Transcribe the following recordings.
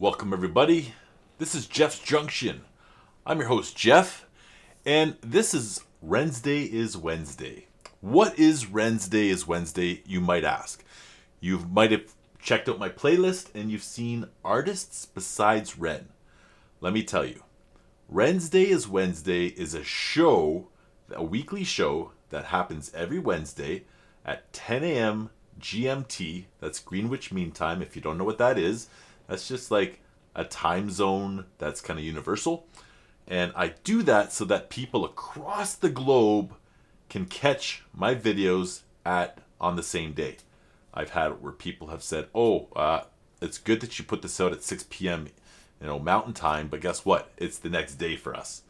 Welcome, everybody. This is Jeff's Junction. I'm your host, Jeff, and this is Ren's is Wednesday. What is Ren's is Wednesday, you might ask? You might have checked out my playlist and you've seen artists besides Ren. Let me tell you, Ren's is Wednesday is a weekly show that happens every Wednesday at 10 a.m. GMT. That's Greenwich Mean Time. If you don't know what that is, that's just like a time zone that's kind of universal. And I do that so that people across the globe can catch my videos on the same day. I've had it where people have said, it's good that you put this out at 6 p.m. Mountain time, but guess what? It's the next day for us.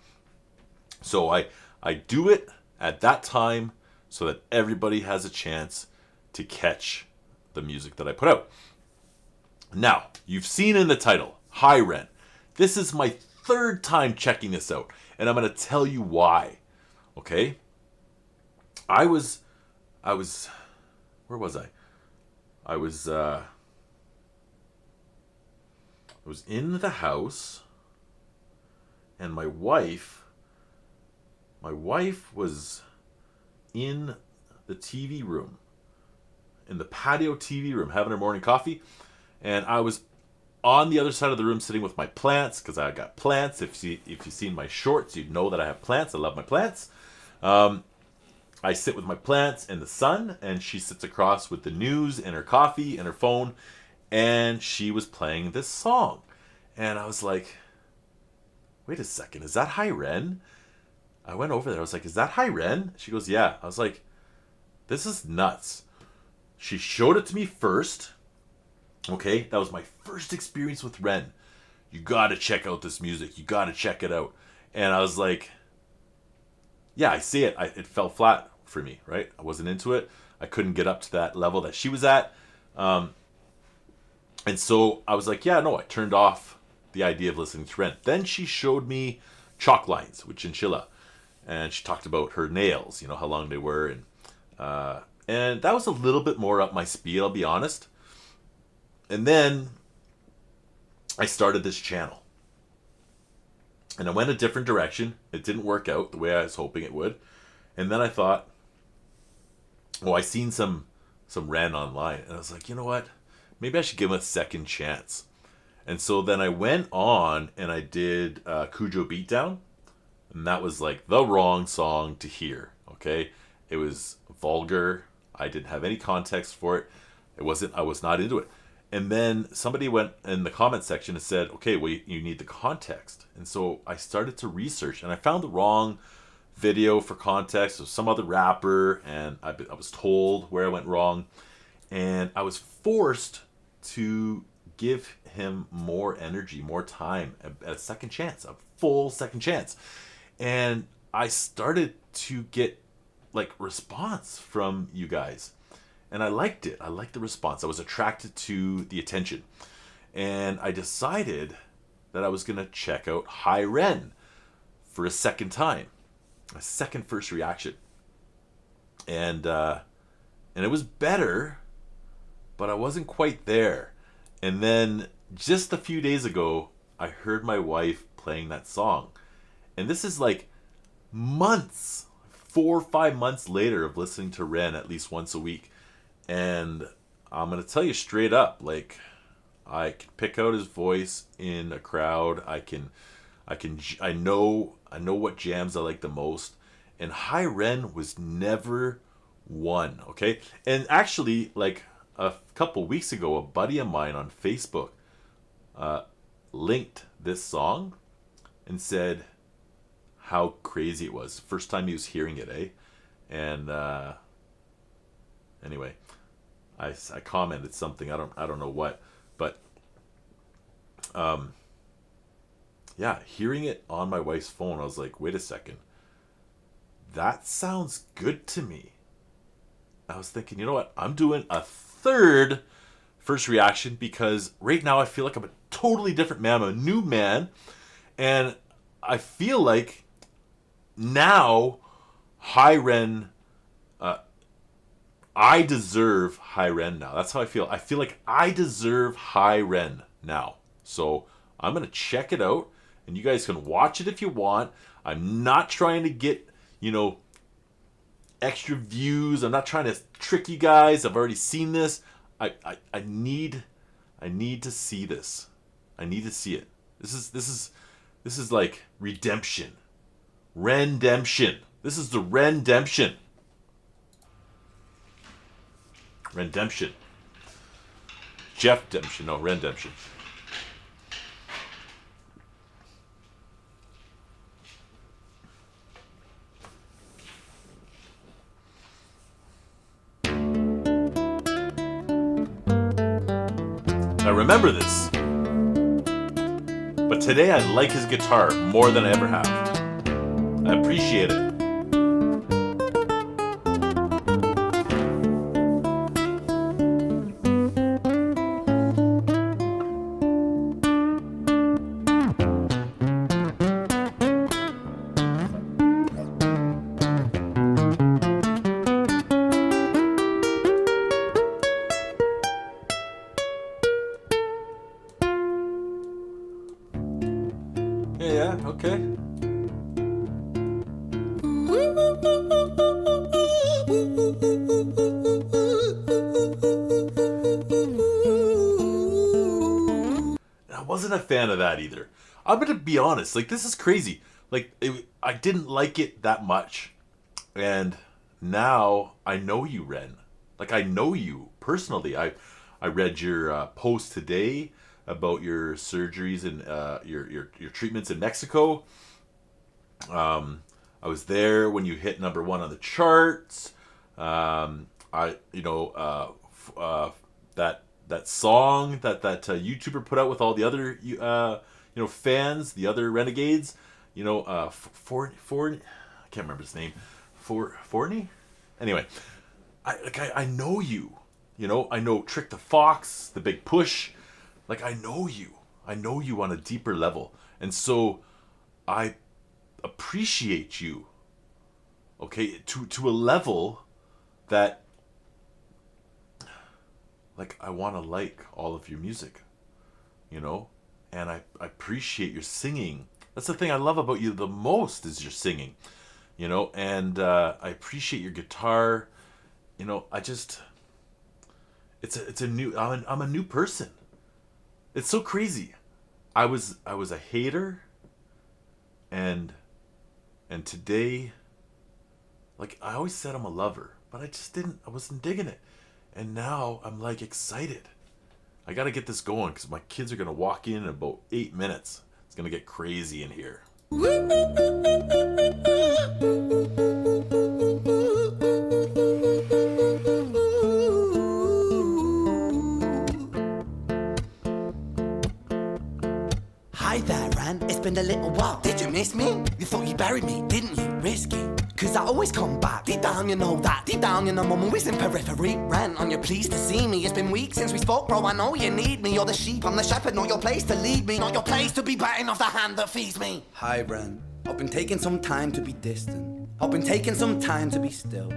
So I do it at that time so that everybody has a chance to catch the music that I put out. Now, you've seen in the title, Hi Ren. This is my third time checking this out, and I'm going to tell you why. Okay? Where was I? I was in the house, and my wife was in the TV room, in the patio TV room, having her morning coffee. And I was on the other side of the room sitting with my plants, because I got plants. If you've seen my shorts, you'd know that I have plants. I love my plants. I sit with my plants in the sun, and she sits across with the news and her coffee and her phone, and she was playing this song. And I was like, wait a second, is that Hi Ren? I went over there. I was like, is that Hi Ren? She goes, yeah. I was like, this is nuts. She showed it to me first. Okay, that was my first experience with Ren. You gotta check out this music. You gotta check it out. And I was like, yeah, I see it. It fell flat for me, right? I wasn't into it. I couldn't get up to that level that she was at. And so I was like, yeah, no, I turned off the idea of listening to Ren. Then she showed me chalk lines with chinchilla. And she talked about her nails, how long they were. And that was a little bit more up my speed, I'll be honest. And then I started this channel. And I went a different direction. It didn't work out the way I was hoping it would. And then I thought, I seen some Ren online. And I was like, you know what? Maybe I should give him a second chance. And so then I went on and I did Cujo Beatdown. And that was like the wrong song to hear. Okay? It was vulgar. I didn't have any context for it. I was not into it. And then somebody went in the comment section and said, okay, well, you need the context. And so I started to research, and I found the wrong video for context of some other rapper, and I was told where I went wrong. And I was forced to give him more energy, more time, a second chance, a full second chance. And I started to get response from you guys. And I liked it. I liked the response. I was attracted to the attention. And I decided that I was going to check out Hi Ren for a second time. A second first reaction. And it was better, but I wasn't quite there. And then just a few days ago, I heard my wife playing that song. And this is months, 4 or 5 months later of listening to Ren at least once a week. And I'm going to tell you straight up, I can pick out his voice in a crowd. I know what jams I like the most. And Hi Ren was never one, okay? And actually, a couple weeks ago, a buddy of mine on Facebook linked this song and said how crazy it was. First time he was hearing it, eh? And anyway, I commented something. I don't know what, but hearing it on my wife's phone, I was like, wait a second, that sounds good to me. I was thinking, you know what? I'm doing a third first reaction because right now I feel like I'm a totally different man. I'm a new man, and I feel like now Hi Ren. I deserve Hi Ren now. That's how I feel. I feel like I deserve Hi Ren now. So I'm going to check it out, and you guys can watch it if you want. I'm not trying to get, extra views. I'm not trying to trick you guys. I've already seen this. I need to see this. I need to see it. This is like redemption. Rendemption. This is the Rendemption. Rendemption. Jeff Demption. No, Rendemption. Now remember this. But today I like his guitar more than I ever have. I appreciate it. Yeah, okay. I wasn't a fan of that either. I'm gonna be honest, like, this is crazy. Like, I didn't like it that much. And now I know you, Ren. Like, I know you personally. I read your post today about your surgeries and your treatments in Mexico. I was there when you hit number 1 on the charts. That song that YouTuber put out with all the other fans, the other renegades. I can't remember his name. Forney. Anyway, I know you. I know Trick the Fox, The Big Push. Like, I know you on a deeper level. And so I appreciate you, okay, to a level that, like, I want to like all of your music, and I appreciate your singing. That's the thing I love about you the most, is your singing, and I appreciate your guitar. It's a new, I'm a new person. It's so crazy. I was a hater, and today, like, I always said I'm a lover, but I wasn't digging it. And now I'm, like, excited. I gotta get this going, because my kids are gonna walk in about 8 minutes. It's gonna get crazy in here. Hi there, Ren. It's been a little while. Did you miss me? You thought you buried me, didn't you? Risky. Cause I always come back. Deep down you know that. Deep down you know I'm always in periphery. Ren, on your pleased to see me. It's been weeks since we spoke, bro. I know you need me. You're the sheep, I'm the shepherd. Not your place to lead me. Not your place to be biting off the hand that feeds me. Hi, Ren. I've been taking some time to be distant. I've been taking some time to be still.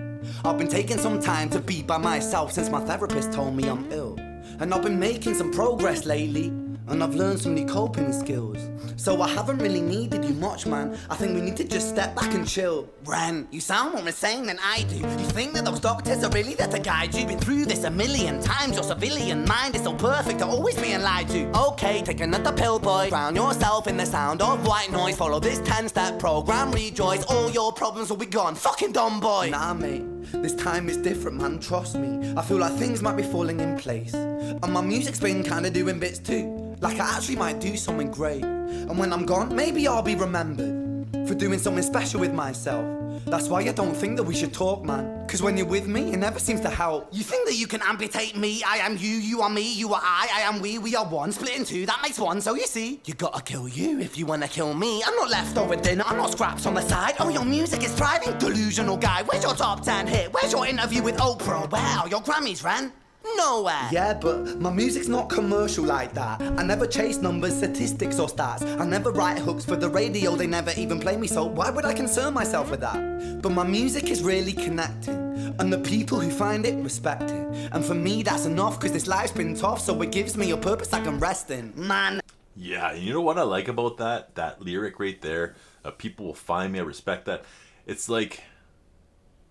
I've been taking some time to be by myself since my therapist told me I'm ill. And I've been making some progress lately. And I've learned some new coping skills. So I haven't really needed you much, man. I think we need to just step back and chill. Ren, you sound more insane than I do. You think that those doctors are really there to guide you? Been through this a million times. Your civilian mind is so perfect to always being lied to. Okay, take another pill, boy. Drown yourself in the sound of white noise. Follow this 10-step program, rejoice. All your problems will be gone. Fucking dumb boy. Nah, mate. This time is different, man. Trust me. I feel like things might be falling in place. And my music's been kinda doing bits too. Like I actually might do something great. And when I'm gone, maybe I'll be remembered for doing something special with myself. That's why I don't think that we should talk, man. Cause when you're with me, it never seems to help. You think that you can amputate me? I am you, you are me, you are I am we are one. Split in two, that makes one. So you see, you gotta kill you if you wanna kill me. I'm not leftover dinner, I'm not scraps on the side. Oh, your music is thriving, delusional guy. Where's your top 10 hit? Where's your interview with Oprah? Where are your Grammys, Ren? Nowhere. Yeah, but my music's not commercial like that. I never chase numbers, statistics or stats. I never write hooks for the radio, they never even play me, so why would I concern myself with that? But my music is really connecting, and the people who find it respect it. And for me that's enough, cause this life's been tough, so it gives me a purpose I can rest in. Man. Yeah, and you know what I like about that lyric right there? People will find me. I respect that. It's like,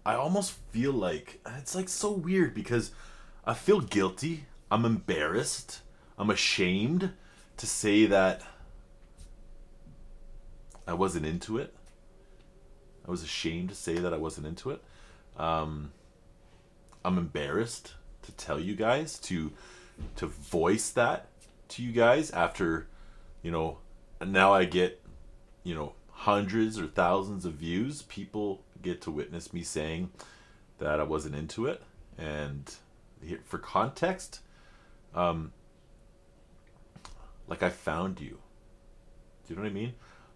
I almost feel like, it's like so weird because I feel guilty. I'm embarrassed. I'm ashamed to say that I wasn't into it. I was ashamed to say that I wasn't into it. I'm embarrassed to tell you guys, to voice that to you guys after, and now I get, hundreds or thousands of views. People get to witness me saying that I wasn't into it. And for context, like I found you. Do you know what I mean?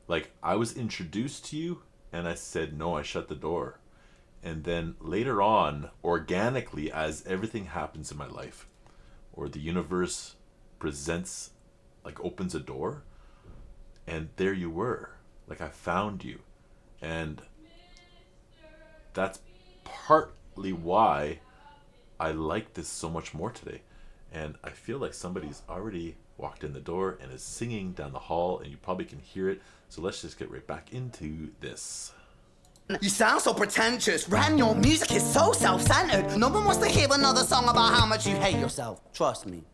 Like I was introduced to you and I said no, I shut the door. And then later on, organically, as everything happens in my life, or the universe presents, like opens a door, and there you were. Like I found you. And that's partly why I like this so much more today. And I feel like somebody's already walked in the door and is singing down the hall, and you probably can hear it. So let's just get right back into this. You sound so pretentious. Ren, your music is so self-centered. No one wants to hear another song about how much you hate yourself. Trust me.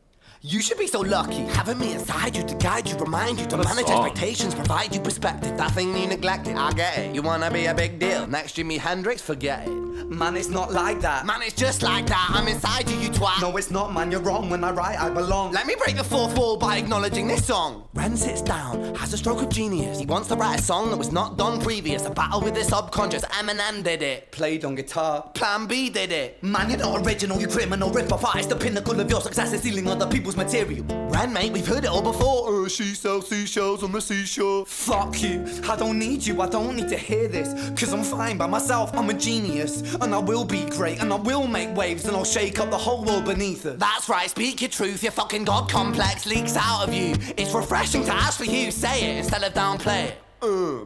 You should be so lucky, having me inside you to guide you, remind you, to manage expectations, provide you perspective. That thing you neglected, I get it. You wanna be a big deal, next Jimi Hendrix, forget it. Man, it's not like that. Man, it's just like that. I'm inside you, you twat. No, it's not, man, you're wrong. When I write, I belong. Let me break the fourth wall by acknowledging this song. Ren sits down, has a stroke of genius. He wants to write a song that was not done previous. A battle with the subconscious, Eminem did it. Played on guitar, Plan B did it. Man, you're not original, you criminal rip-off artist. The pinnacle of your success is stealing other people's material. Ren, mate, we've heard it all before. She sells seashells on the seashore. Fuck you, I don't need you, I don't need to hear this. Cause I'm fine by myself, I'm a genius. And I will be great, and I will make waves, and I'll shake up the whole world beneath us. That's right, speak your truth, your fucking God complex leaks out of you. It's refreshing to ask for you, say it instead of downplay it.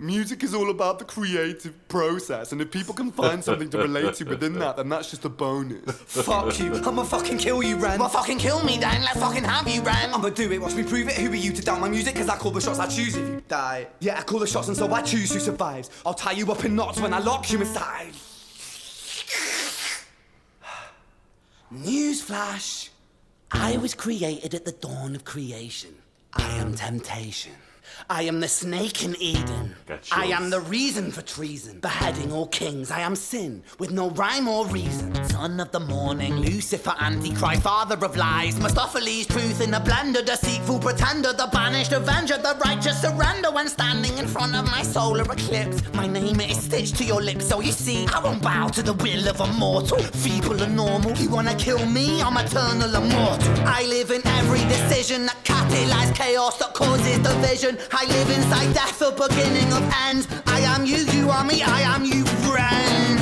Music is all about the creative process, and if people can find something to relate to within that, then that's just a bonus. Fuck you, I'ma fucking kill you, Ren. Well, fucking kill me then, let's fucking have you, Ren. I'ma do it, watch me prove it. Who are you to doubt my music? Cause I call the shots, I choose if you die. Yeah, I call the shots and so I choose who survives. I'll tie you up in knots when I lock you inside. Newsflash. I was created at the dawn of creation. I am temptation. I am the snake in Eden. I am the reason for treason, beheading all kings. I am sin, with no rhyme or reason. Son of the morning, Lucifer, Antichrist, father of lies. Mephistophelies, truth in a blender, deceitful pretender, the banished avenger, the righteous surrender when standing in front of my solar eclipse. My name is stitched to your lips, so you see, I won't bow to the will of a mortal, feeble and normal. You wanna kill me? I'm eternal immortal. I live in every decision that catalyzes chaos, that causes division. I live inside death, the beginning of ends. I am you, you are me, I am you, Ren.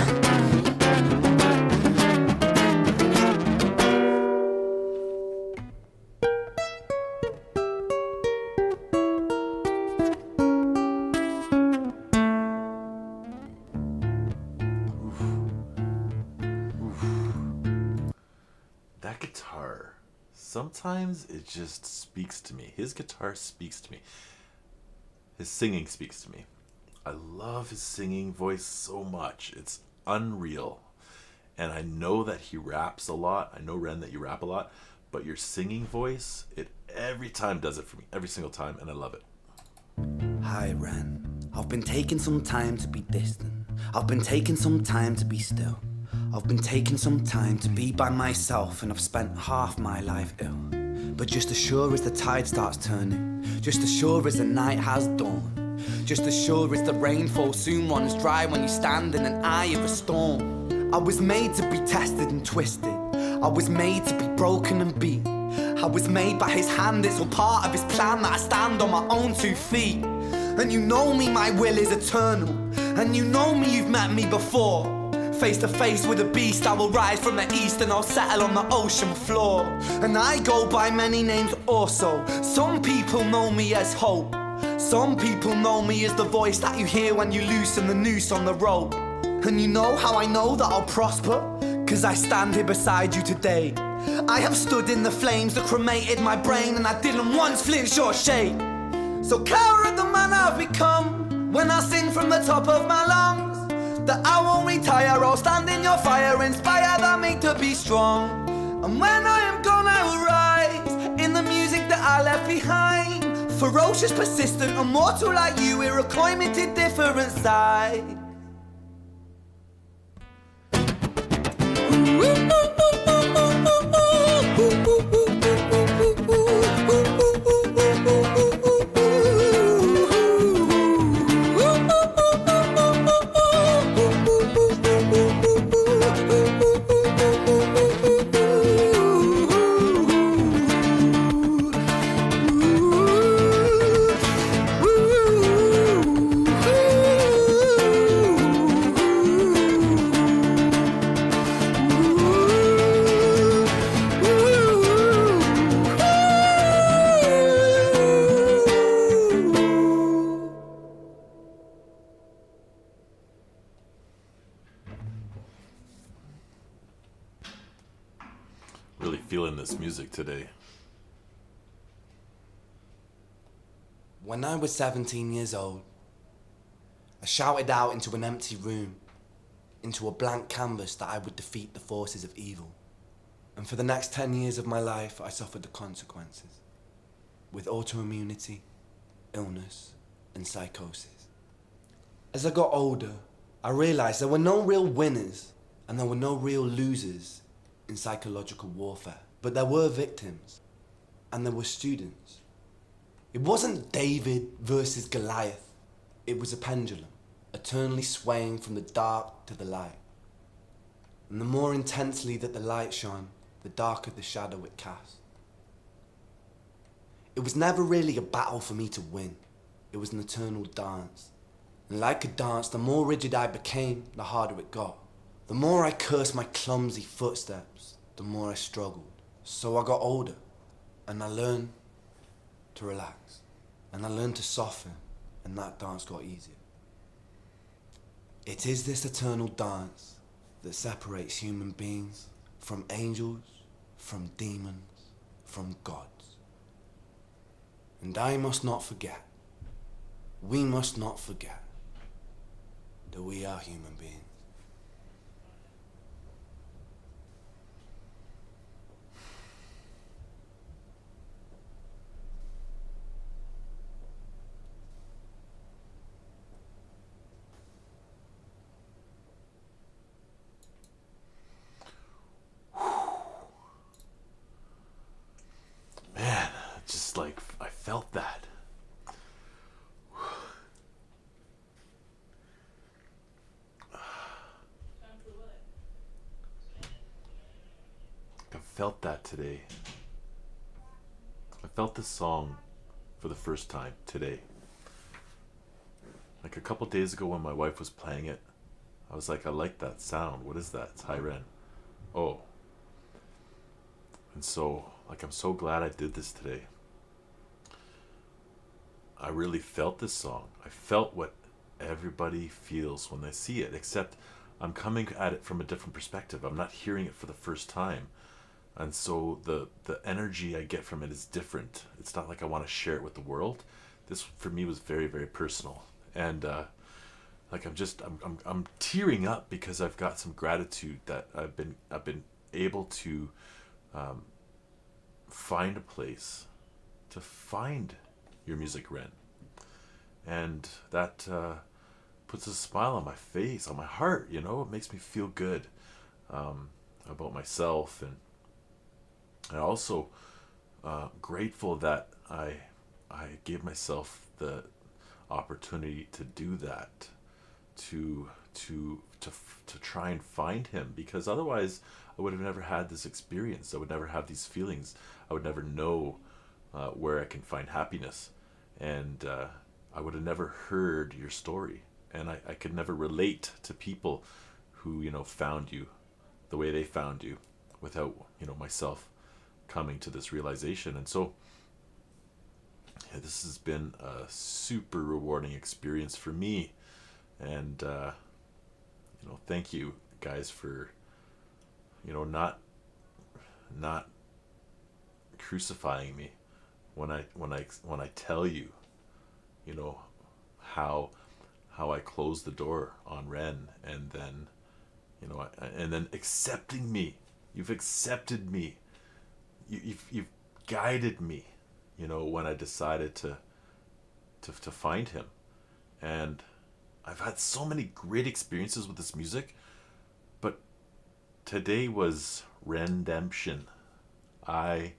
That guitar, sometimes it just speaks to me. His guitar speaks to me. His singing speaks to me. I love his singing voice so much. It's unreal. And I know that he raps a lot. I know, Ren, that you rap a lot. But your singing voice, it every time does it for me. Every single time. And I love it. Hi, Ren. I've been taking some time to be distant. I've been taking some time to be still. I've been taking some time to be by myself, and I've spent half my life ill. But just as sure as the tide starts turning, just as sure as the night has dawned, just as sure as the rainfall soon runs dry when you stand in an eye of a storm. I was made to be tested and twisted. I was made to be broken and beat. I was made by his hand, it's all part of his plan that I stand on my own 2 feet. And you know me, my will is eternal. And you know me, you've met me before. Face to face with a beast, I will rise from the east and I'll settle on the ocean floor. And I go by many names also. Some people know me as hope. Some people know me as the voice that you hear when you loosen the noose on the rope. And you know how I know that I'll prosper? 'cause I stand here beside you today. I have stood in the flames that cremated my brain, and I didn't once flinch or shake. So cower at the man I've become when I sing from the top of my lungs, that I won't retire or stand in your fire, inspired by me to be strong. And when I am gone I will rise in the music that I left behind, ferocious, persistent, immortal like you, we're a climate different side. Really feeling this music today. When I was 17 years old, I shouted out into an empty room, into a blank canvas, that I would defeat the forces of evil. And for the next 10 years of my life, I suffered the consequences, with autoimmunity, illness, and psychosis. As I got older, I realized there were no real winners and there were no real losers in psychological warfare, but there were victims and there were students. It wasn't David versus Goliath. It was a pendulum, eternally swaying from the dark to the light. And the more intensely that the light shone, the darker the shadow it cast. It was never really a battle for me to win. It was an eternal dance. And like a dance, the more rigid I became, the harder it got. The more I cursed my clumsy footsteps, the more I struggled. So I got older, and I learned to relax, and I learned to soften, and that dance got easier. It is this eternal dance that separates human beings from angels, from demons, from gods. And I must not forget, we must not forget, that we are human beings. Man, just like I felt that. I felt that today. I felt this song for the first time today. Like a couple days ago when my wife was playing it, I was like, I like that sound. What is that? It's Hi Ren. Oh. And so, like, I'm so glad I did this today. I really felt this song. I felt what everybody feels when they see it, except I'm coming at it from a different perspective. I'm not hearing it for the first time. And so the energy I get from it is different. It's not like I want to share it with the world. This for me was very, very personal. And like I'm tearing up because I've got some gratitude that I've been able to find a place to find your music, Ren. And that puts a smile on my face, on my heart, you know. It makes me feel good about myself, and also grateful that I gave myself the opportunity to do that, to try and find him, because otherwise I would have never had this experience. I would never have these feelings. I would never know where I can find happiness, and I would have never heard your story, and I could never relate to people who, you know, found you the way they found you without, you know, myself coming to this realization. And so yeah, this has been a super rewarding experience for me, and you know, thank you guys for not crucifying me when I tell you, you know, how I closed the door on Ren, and then, and then accepting me. You've accepted me. You've guided me, when I decided to find him. And I've had so many great experiences with this music, but today was Redemption. I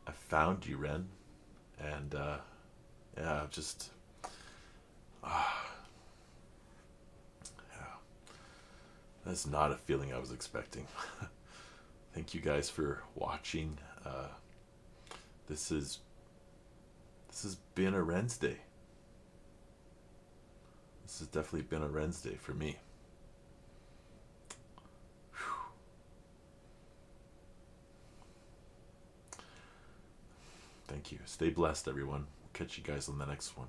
I found you, Ren, and yeah, just yeah, that's not a feeling I was expecting. Thank you guys for watching. This is this has been a Ren's Day. This has definitely been a Ren's Day for me. Thank you. Stay blessed, everyone. Catch you guys on the next one.